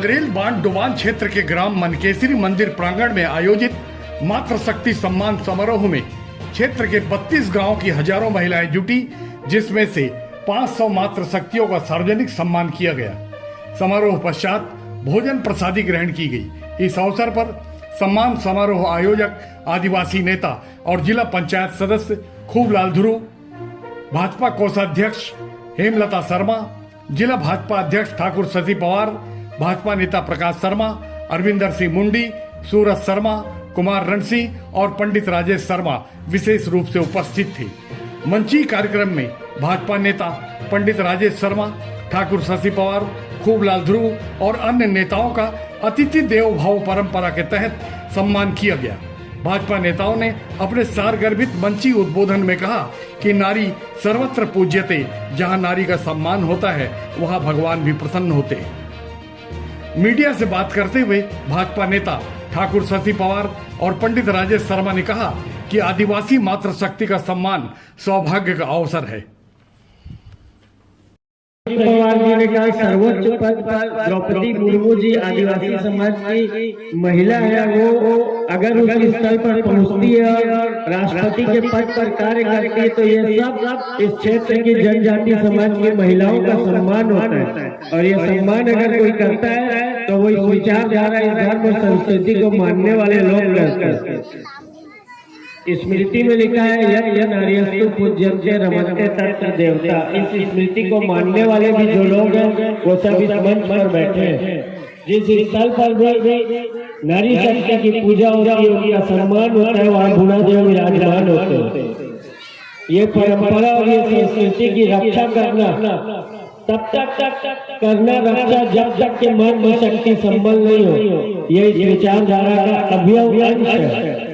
Rail बांध डोबान क्षेत्र के ग्राम मनकेसरी मंदिर प्रांगण में आयोजित मातृशक्ति सम्मान समारोह में क्षेत्र के 32 गांवों की हजारों महिलाएं जुटी, जिसमें से 500 मातृशक्तियों का सार्वजनिक सम्मान किया गया। समारोह पश्चात भोजन प्रसादी ग्रहण की गई। इस अवसर पर सम्मान समारोह आयोजक आदिवासी नेता और जिला पंचायत सदस्य खूबलाल ध्रुव, भाजपा कोषाध्यक्ष हेमलता शर्मा, जिला भाजपा अध्यक्ष ठाकुर शशि पवार, भाजपा नेता प्रकाश शर्मा, अरविंदर सिंह मुंडी, सूरज शर्मा, कुमार रणसी और पंडित राजेश शर्मा विशेष रूप से उपस्थित थे। मंची कार्यक्रम में भाजपा नेता पंडित राजेश शर्मा, ठाकुर शशि पवार, खूबलाल ध्रुव और अन्य नेताओं का अतिथि देवो भव परंपरा के तहत सम्मान किया गया। भाजपा नेताओं ने अपने सारगर्भित मंची उद्बोधन में कहा कि नारी सर्वत्र पूज्यते, जहां नारी का सम्मान होता है वहां भगवान भी प्रसन्न होते हैं। मीडिया से बात करते हुए भाजपा नेता ठाकुर शशि पवार और पंडित राजेश शर्मा ने कहा कि आदिवासी मातृशक्ति का सम्मान सौभाग्य का अवसर है। पवार जी ने कहा सर्वोच्च पद पर द्रौपदी मुर्मू जी आदिवासी समाज की महिला है, वो अगर उस स्थल पर पहुंचती है और राष्ट्रपति के पद पर कार्य करती है तो ये सब इस क्षेत्र की जनजाति समाज की महिलाओं का सम्मान होता है। और ये सम्मान अगर कोई करता है तो वो इस विचारधारा, इस धर्म और संस्कृति को मानने वाले लोग करते हैं। स्मृति में लिखा है यज्ञ नार्यस्तु पूज्यन्ते रमन्ते तत्र देवता। इस स्मृति को मानने वाले भी जो लोग हैं वो सब इस मंच पर बैठे हैं। जिस स्थल पर भी नारी शक्ति की पूजा होती है, उनका सम्मान होता है, वहाँ बुढ़ादेव विराजमान होते हैं। ये परंपरा और ये संस्कृति की रक्षा करना तब तक करना रक्षा जब तक के मन में शक्ति संबल नहीं हो। ये इस विचारधारा का अभिन्न अंश है।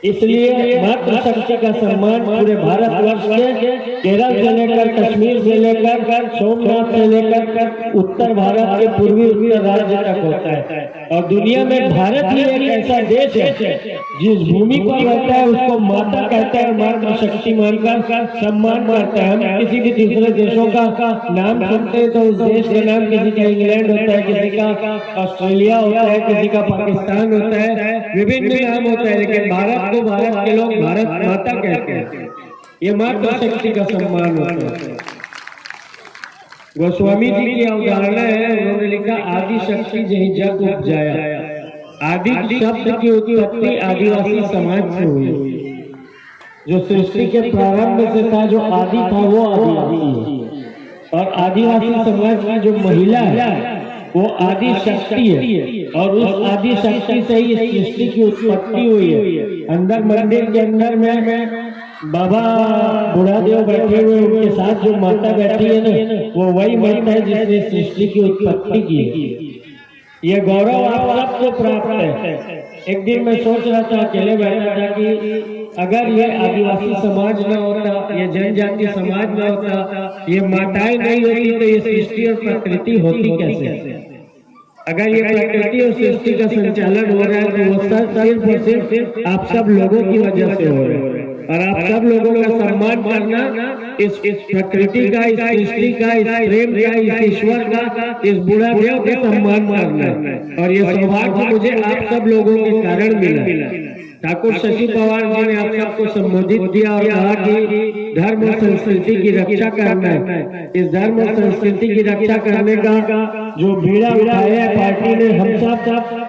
इसलिए मातृशक्ति का सम्मान पूरे भारतवर्ष के केरल से लेकर कश्मीर से लेकर सोमनाथ से लेकर उत्तर भारत के पूर्वी उत्तर राज्य तक होता है। और दुनिया में भारत ही एक ऐसा देश है जिस भूमि पर रहता है उसको माता कहता है, मातृशक्ति मानकर सम्मान करता है। हम किसी भी दूसरे देशों का नाम सुनते हैं तो उस देश का नाम किसी का इंग्लैंड होता है, किसी का ऑस्ट्रेलिया होता है, किसी का पाकिस्तान होता है, विभिन्न नाम होता है, लेकिन भारत को भारत के लोग भारत माता कहते हैं। ये मातृशक्ति का सम्मान होता है। गोस्वामी जी की अवधारणा है, उन्होंने लिखा आदि शक्ति जही जग उपजाया। आदि शब्द की उत्पत्ति आदिवासी समाज से हुई। जो सृष्टि के प्रारंभ से था, जो आदि था वो आदिवासी है। और आदिवासी समाज की जो महिला है वो आदि शक्ति है। और उस आदि शक्ति से ही सृष्टि की उत्पत्ति हुई है। अंदर मंदिर के अंदर में बाबा बुढ़ादेव बैठे हुए, उनके साथ जो माता बैठी है ना, वो वही माता है जिसने सृष्टि की उत्पत्ति की है। ये गौरव आप सबको प्राप्त है। एक दिन मैं सोच रहा था, अकेले बैठा था कि अगर ये आदिवासी समाज न होता, ये जनजाति समाज न होता, ये माताएं नहीं होती तो ये सृष्टि और प्रकृति होती कैसे? अगर ये प्रकृति और सृष्टि का संचालन हो रहा है तो वो सिर्फ और सिर्फ आप सब लोगों की वजह से हो रहा है। और आप सब लोगों का सम्मान करना, इस प्रकृति का, इस सृष्टि का, इस प्रेम का, इस ईश्वर का, इस बुढ़ादेव का सम्मान करना। और ये सौभाग्य मुझे आप सब लोगों के कारण मिला। ठाकुर शशि पवार जी ने आप सबको संबोधित किया और कहा कि धर्म और संस्कृति की रक्षा करना है। इस धर्म और संस्कृति की रक्षा करने का जो बीड़ा उठाया है पार्टी ने, हम सब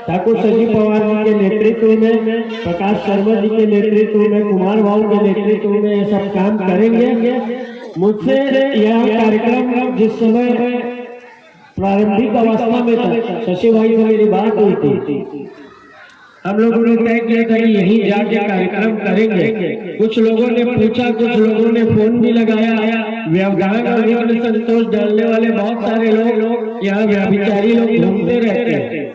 ठाकुर शशि पवार जी के नेतृत्व में, प्रकाश शर्मा जी के नेतृत्व में, कुमार भाऊ के नेतृत्व में ये सब काम करेंगे। मुझसे यह कार्यक्रम जिस समय प्रारंभिक अवस्था में था, शशि भाई से मेरी बात हुई थी। हम लोगों ने तय किया था कि यहीं जाके कार्यक्रम करेंगे। कुछ लोगों ने पूछा, कुछ लोगों ने फोन भी लगाया। व्यवधान और विघ्न संतोष डालने वाले बहुत सारे लोग यहाँ व्यभिचारी लोग घूमते रहते हैं।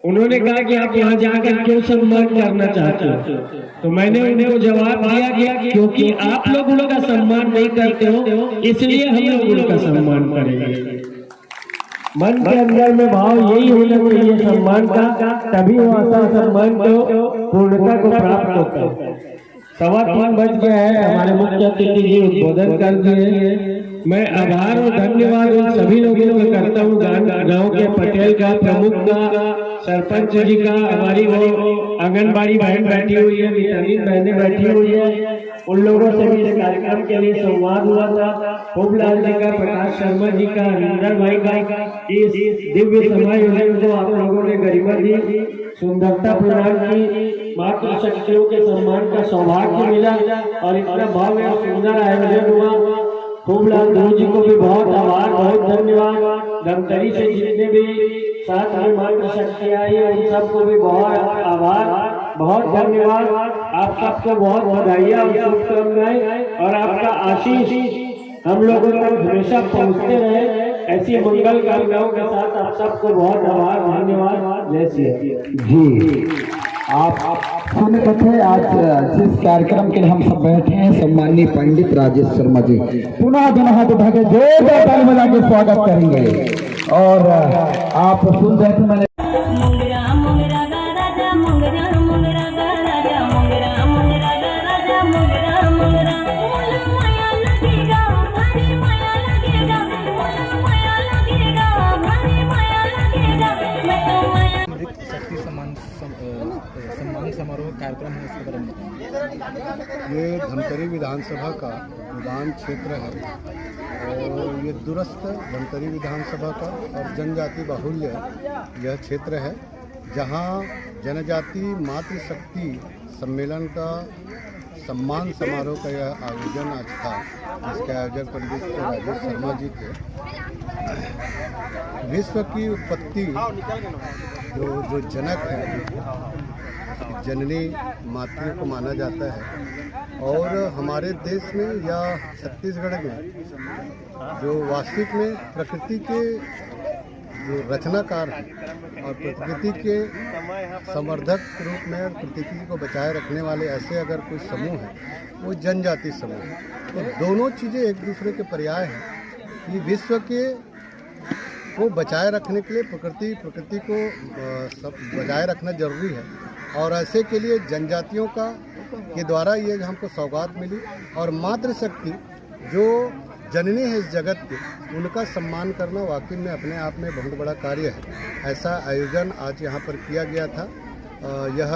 उन्होंने कहा कि आप यहाँ जाकर क्यों सम्मान करना चाहते हो? तो मैंने उनको जवाब दिया कि क्योंकि आप लोग उनका सम्मान नहीं करते हो, इसलिए हम लोग उनका सम्मान करेंगे। मन के अंदर में भाव यही होना चाहिए सम्मान का, तभी वो आशा सम्मान को पूर्णता को प्राप्त होता है। 3:15 बज गया है। हमारे मुख्य अतिथि जी उद्बोधन कर दिए। मैं आभार और धन्यवाद उन सभी लोगों का करता हूँ, गांव के पटेल का, प्रमुख का, सरपंच जी का, हमारी वो आंगनबाड़ी बहन बैठी हुई है, विटामिन बहनें बैठी हुई है, उन लोगों से भी इस कार्यक्रम के लिए संवाद हुआ था। खूबलाल जी का, प्रकाश शर्मा जी का, हरिंदर भाई का, इस दिव्य समायोजन को आप लोगों ने गरिमा दी, सुंदरता प्रदान की, मातृ शक्तियों के सम्मान का सौभाग्य मिला और इतना भव्य और सुंदर आयोजन हुआ। खूबलाल ध्रुव जी को भी बहुत आभार, बहुत धन्यवाद। धमतरी से जितने भी साथ में मातृ शक्ति आई उन सबको भी बहुत आभार, बहुत धन्यवाद। आप सबको बहुत बधाइयाँ और शुभकामनाएं और आपका आशीष हम लोगों तक हमेशा पहुँचते रहे। ऐसी मंगल कामनाओं के साथ आप सबको बहुत आभार, धन्यवाद। जय श्री राम। जी, आप सुने थे आज जिस कार्यक्रम के लिए हम सब बैठे हैं, सम्माननीय पंडित राजेश शर्मा जी पुनः दोनों हाथ उठा के जोरदार ताली बजा के स्वागत करेंगे। और आप सुन रहे थे मैंने शक्ति सम्मान समारोह कार्यक्रम है, इसके बारे में बताएं। ये धमतरी विधानसभा का विधान क्षेत्र है और ये दूरस्थ धमतरी विधानसभा का और जनजाति बाहुल्य यह क्षेत्र है, जहाँ जनजाति मातृशक्ति सम्मेलन का सम्मान समारोह का यह आयोजन आज था, जिसके आयोजक पंडित राजेश शर्मा जी थे। विश्व की उत्पत्ति जो जनक है, जननी मातृ को माना जाता है और हमारे देश में या छत्तीसगढ़ में जो वास्तविक में प्रकृति के जो रचनाकार हैं और प्रकृति के संवर्धक रूप में और प्रकृति को बचाए रखने वाले ऐसे अगर कोई समूह है, वो जनजाति समूह है। तो दोनों चीज़ें एक दूसरे के पर्याय हैं कि विश्व के को बचाए रखने के लिए प्रकृति को बचाए रखना जरूरी है और ऐसे के लिए जनजातियों के द्वारा ये हमको सौगात मिली और मातृशक्ति जो जननी है इस जगत के, उनका सम्मान करना वाकई में अपने आप में बहुत बड़ा कार्य है। ऐसा आयोजन आज यहाँ पर किया गया था। यह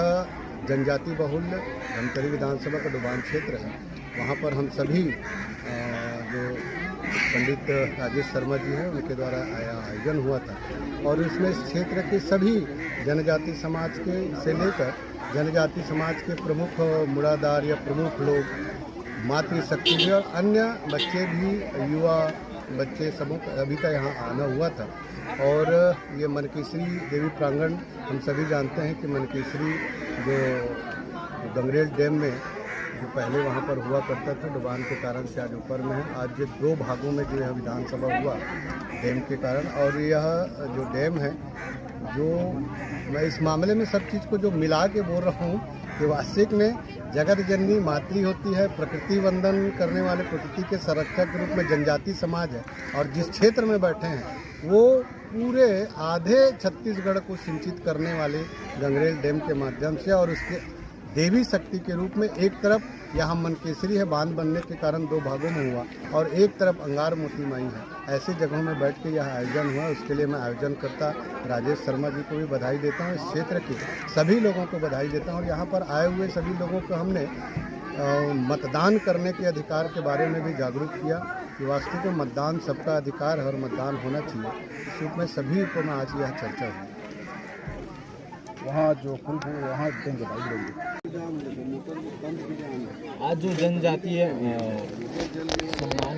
जनजाति बहुल्य धमतरी विधानसभा का डुबान क्षेत्र है। वहाँ पर हम सभी जो पंडित राजेश शर्मा जी हैं उनके द्वारा आयोजन हुआ था और इसमें इस क्षेत्र के सभी जनजाति समाज के से लेकर जनजाति समाज के प्रमुख मुरादार या प्रमुख लोग, मातृशक्ति भी और अन्य बच्चे भी, युवा बच्चे समूह अभी का यहाँ आना हुआ था। और ये मनकेश्वरी देवी प्रांगण हम सभी जानते हैं कि मनकेश्वरी जो गंगरेल डैम में जो पहले वहाँ पर हुआ करता था, डुबान के कारण से आज ऊपर में है। आज ये 2 भागों में जो है विधानसभा हुआ डैम के कारण। और यह जो डैम है, जो मैं इस मामले में सब चीज़ को जो मिला के बोल रहा हूँ कि वास्तविक में जगत जननी मातृ होती है, प्रकृति वंदन करने वाले प्रकृति के संरक्षक के रूप में जनजाति समाज है। और जिस क्षेत्र में बैठे हैं वो पूरे आधे छत्तीसगढ़ को सिंचित करने वाले गंगरेल डैम के माध्यम से और उसके देवी शक्ति के रूप में एक तरफ यहाँ मनकेश्वरी है, बांध बनने के कारण 2 भागों में हुआ और एक तरफ अंगार मोती माई है। ऐसी जगहों में बैठ के यह आयोजन हुआ। उसके लिए मैं आयोजनकर्ता राजेश शर्मा जी को भी बधाई देता हूँ, इस क्षेत्र के सभी लोगों को बधाई देता हूँ और यहाँ पर आए हुए सभी लोगों को हमने मतदान करने के अधिकार के बारे में भी जागरूक किया कि वास्तविक में मतदान सबका अधिकार है और मतदान होना चाहिए। इस रूप में सभी को मैं आज यह चर्चा हुई। वहाँ जो फूल वहाँ देंगे भाई। आज जो जनजातीय सम्मान,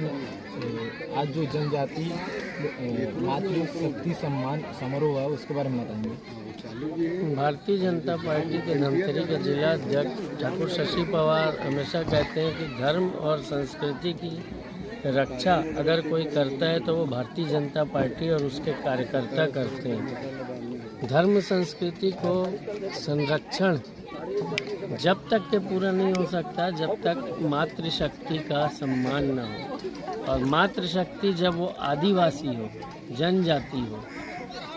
आज जो जनजाति मातृशक्ति सम्मान समारोह है, उसके बारे में बताएंगे। भारतीय जनता पार्टी के धमतरी के जिला अध्यक्ष ठाकुर शशि पवार हमेशा कहते हैं कि धर्म और संस्कृति की रक्षा अगर कोई करता है तो वो भारतीय जनता पार्टी और उसके कार्यकर्ता करते हैं। धर्म संस्कृति को संरक्षण जब तक के पूरा नहीं हो सकता जब तक मातृशक्ति का सम्मान न हो। और मातृशक्ति जब वो आदिवासी हो, जनजाति हो,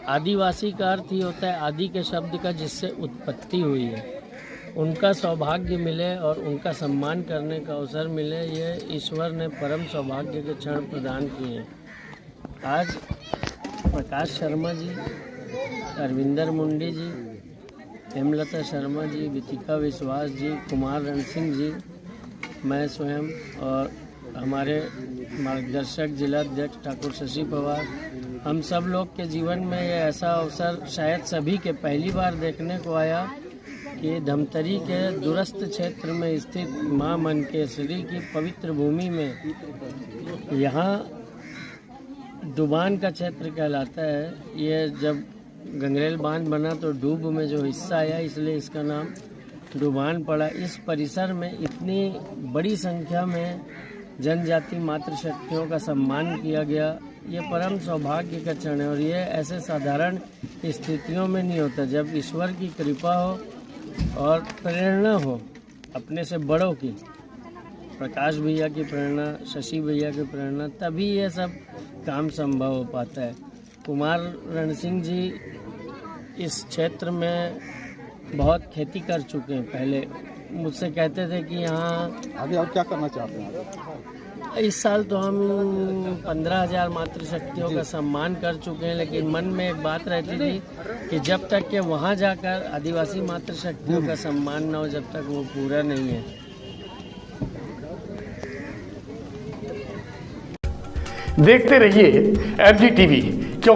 आदिवासी का अर्थ ही होता है आदि के शब्द का जिससे उत्पत्ति हुई है। उनका सौभाग्य मिले और उनका सम्मान करने का अवसर मिले, ये ईश्वर ने परम सौभाग्य के क्षण प्रदान किए। आज प्रकाश शर्मा जी, अरविंदर मुंडी जी, हेमलता शर्मा जी, वितिका विश्वास जी, कुमार रण सिंह जी, मैं स्वयं और हमारे मार्गदर्शक जिलाध्यक्ष ठाकुर शशि पवार, हम सब लोग के जीवन में ये ऐसा अवसर शायद सभी के पहली बार देखने को आया कि धमतरी के दूरस्थ क्षेत्र में स्थित मां मनकेश्वरी की पवित्र भूमि में, यहाँ डुबान का क्षेत्र कहलाता है। ये जब गंगरेल बांध बना तो डूब में जो हिस्सा आया, इसलिए इसका नाम डुबान पड़ा। इस परिसर में इतनी बड़ी संख्या में जनजाति मातृशक्तियों का सम्मान किया गया, ये परम सौभाग्य का क्षण है। और ये ऐसे साधारण स्थितियों में नहीं होता, जब ईश्वर की कृपा हो और प्रेरणा हो अपने से बड़ों की, प्रकाश भैया की प्रेरणा, शशि भैया की प्रेरणा, तभी ये सब काम संभव हो पाता है। कुमार रण सिंह जी इस क्षेत्र में बहुत खेती कर चुके हैं। पहले मुझसे कहते थे कि यहाँ आगे और क्या करना चाहते हैं? इस साल तो हम 15,000 मातृशक्तियों का सम्मान कर चुके हैं, लेकिन मन में एक बात रहती थी कि जब तक कि वहाँ जाकर आदिवासी मातृशक्तियों का सम्मान न हो, जब तक वो पूरा नहीं है। देखते रहिए FG TV, क्योंकि